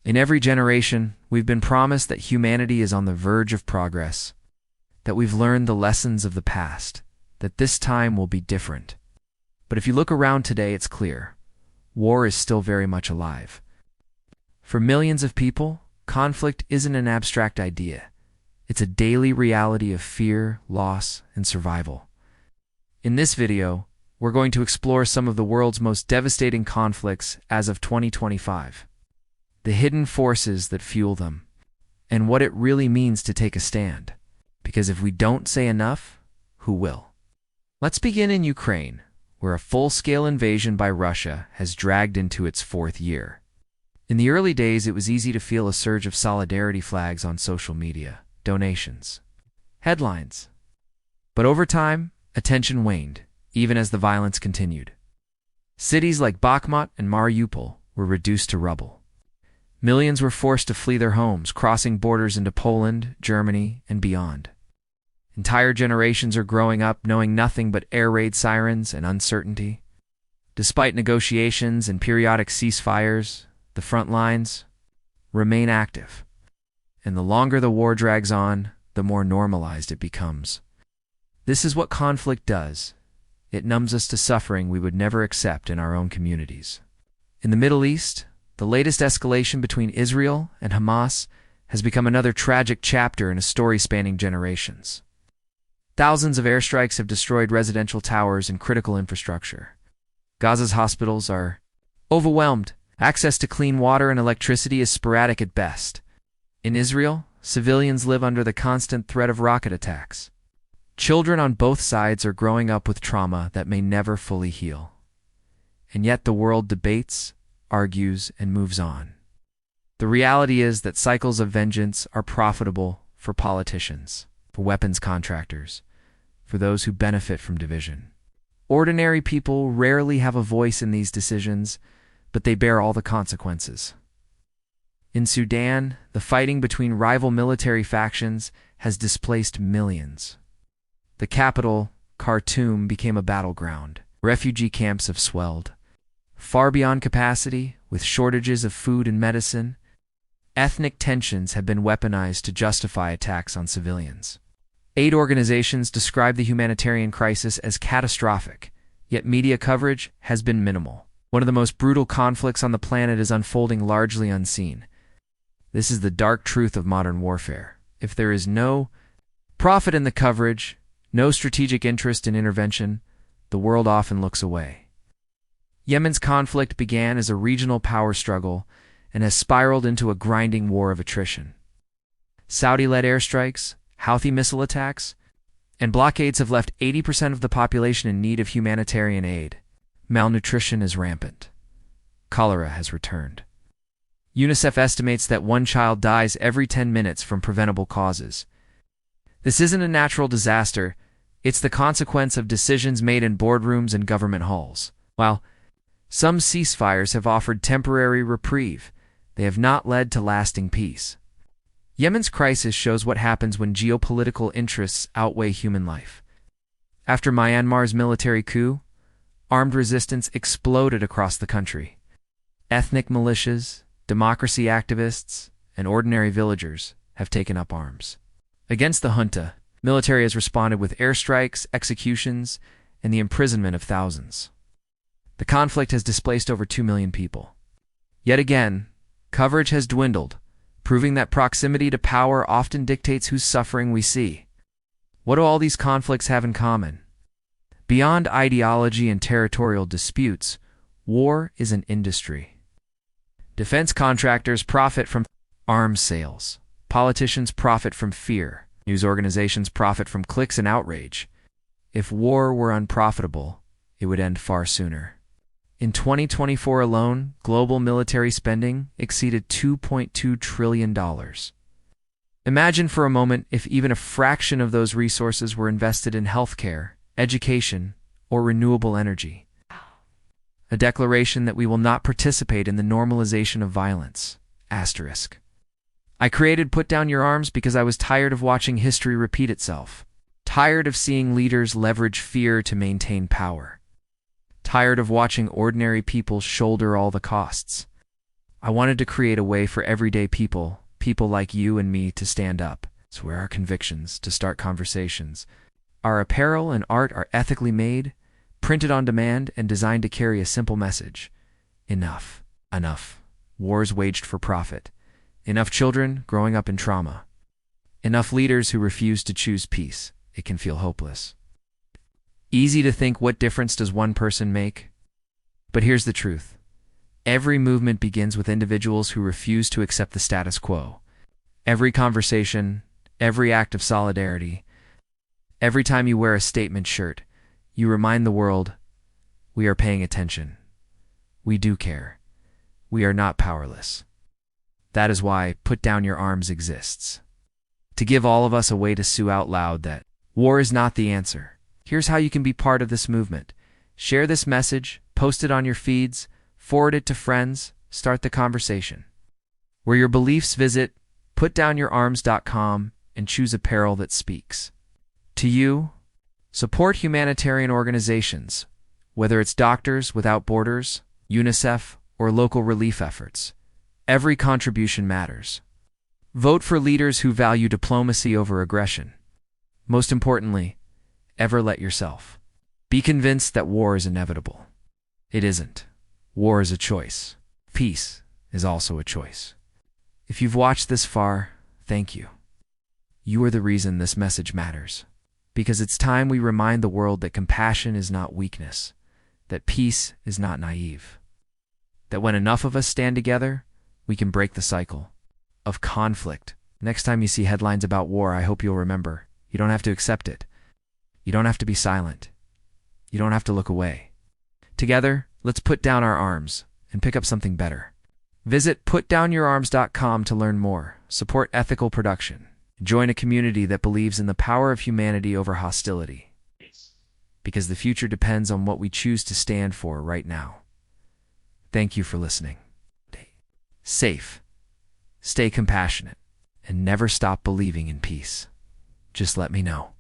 In every generation, we've been promised that humanity is on the verge of progress, that we've learned the lessons of the past, that this time will be different. But if you look around today, it's clear. War is still very much alive. For millions of people, conflict isn't an abstract idea. It's a daily reality of fear, loss, and survival. In this video, we're going to explore some of the world's most devastating conflicts as of 2025. The hidden forces that fuel them, and what it really means to take a stand. Because if we don't say enough, who will? Let's begin in Ukraine, where a full-scale invasion by Russia has dragged into its fourth year. In the early days, it was easy to feel a surge of solidarity flags on social media, donations, headlines. But over time, attention waned, even as the violence continued. Cities like Bakhmut and Mariupol were reduced to rubble. Millions were forced to flee their homes, crossing borders into Poland, Germany, and beyond. Entire generations are growing up knowing nothing but air raid sirens and uncertainty. Despite negotiations and periodic ceasefires, the front lines remain active. And the longer the war drags on, the more normalized it becomes. This is what conflict does. It numbs us to suffering we would never accept in our own communities. In the Middle East, the latest escalation between Israel and Hamas has become another tragic chapter in a story spanning generations. Thousands of airstrikes have destroyed residential towers and critical infrastructure. Gaza's hospitals are overwhelmed. Access to clean water and electricity is sporadic at best. In Israel, civilians live under the constant threat of rocket attacks. Children on both sides are growing up with trauma that may never fully heal. And yet the world debates, argues, and moves on. The reality is that cycles of vengeance are profitable for politicians, for weapons contractors, for those who benefit from division. Ordinary people rarely have a voice in these decisions, but they bear all the consequences. In Sudan, the fighting between rival military factions has displaced millions. The capital, Khartoum, became a battleground. Refugee camps have swelled far beyond capacity, with shortages of food and medicine. Ethnic tensions have been weaponized to justify attacks on civilians. Aid organizations describe the humanitarian crisis as catastrophic, yet media coverage has been minimal. One of the most brutal conflicts on the planet is unfolding largely unseen. This is the dark truth of modern warfare. If there is no profit in the coverage, no strategic interest in intervention, the world often looks away. Yemen's conflict began as a regional power struggle and has spiraled into a grinding war of attrition. Saudi-led airstrikes, Houthi missile attacks, and blockades have left 80% of the population in need of humanitarian aid. Malnutrition is rampant. Cholera has returned. UNICEF estimates that one child dies every 10 minutes from preventable causes. This isn't a natural disaster, it's the consequence of decisions made in boardrooms and government halls. While some ceasefires have offered temporary reprieve, they have not led to lasting peace. Yemen's crisis shows what happens when geopolitical interests outweigh human life. After Myanmar's military coup, armed resistance exploded across the country. Ethnic militias, democracy activists, and ordinary villagers have taken up arms. Against the junta, military has responded with airstrikes, executions, and the imprisonment of thousands. The conflict has displaced over 2 million people. Yet again, coverage has dwindled, proving that proximity to power often dictates whose suffering we see. What do all these conflicts have in common? Beyond ideology and territorial disputes, war is an industry. Defense contractors profit from arms sales. Politicians profit from fear. News organizations profit from clicks and outrage. If war were unprofitable, it would end far sooner. In 2024 alone, global military spending exceeded $2.2 trillion. Imagine for a moment if even a fraction of those resources were invested in healthcare, education, or renewable energy. A declaration that we will not participate in the normalization of violence. Asterisk. I created Put Down Your Arms because I was tired of watching history repeat itself. Tired of seeing leaders leverage fear to maintain power. Tired of watching ordinary people shoulder all the costs. I wanted to create a way for everyday people, people like you and me, to stand up. It's where our convictions, to start conversations. Our apparel and art are ethically made, printed on demand, and designed to carry a simple message. Enough. Enough. Wars waged for profit. Enough children growing up in trauma. Enough leaders who refuse to choose peace. It can feel hopeless. Easy to think, what difference does one person make? But here's the truth. Every movement begins with individuals who refuse to accept the status quo. Every conversation, every act of solidarity, every time you wear a statement shirt, you remind the world, we are paying attention. We do care. We are not powerless. That is why Put Down Your Arms exists. To give all of us a way to sue out loud that war is not the answer. Here's how you can be part of this movement. Share this message, post it on your feeds, forward it to friends, start the conversation. Where your beliefs, visit putdownyourarms.com and choose apparel that speaks to you. Support humanitarian organizations, whether it's Doctors Without Borders, UNICEF, or local relief efforts. Every contribution matters. Vote for leaders who value diplomacy over aggression. Most importantly, ever let yourself be convinced that war is inevitable. It isn't. War is a choice. Peace is also a choice. If you've watched this far, thank you. You are the reason this message matters. Because it's time we remind the world that compassion is not weakness, that peace is not naive, that when enough of us stand together, we can break the cycle of conflict. Next time you see headlines about war, I hope you'll remember, you don't have to accept it. You don't have to be silent. You don't have to look away. Together, let's put down our arms and pick up something better. Visit putdownyourarms.com to learn more. Support ethical production. Join a community that believes in the power of humanity over hostility. Because the future depends on what we choose to stand for right now. Thank you for listening. Stay safe, stay compassionate, and never stop believing in peace. Just let me know.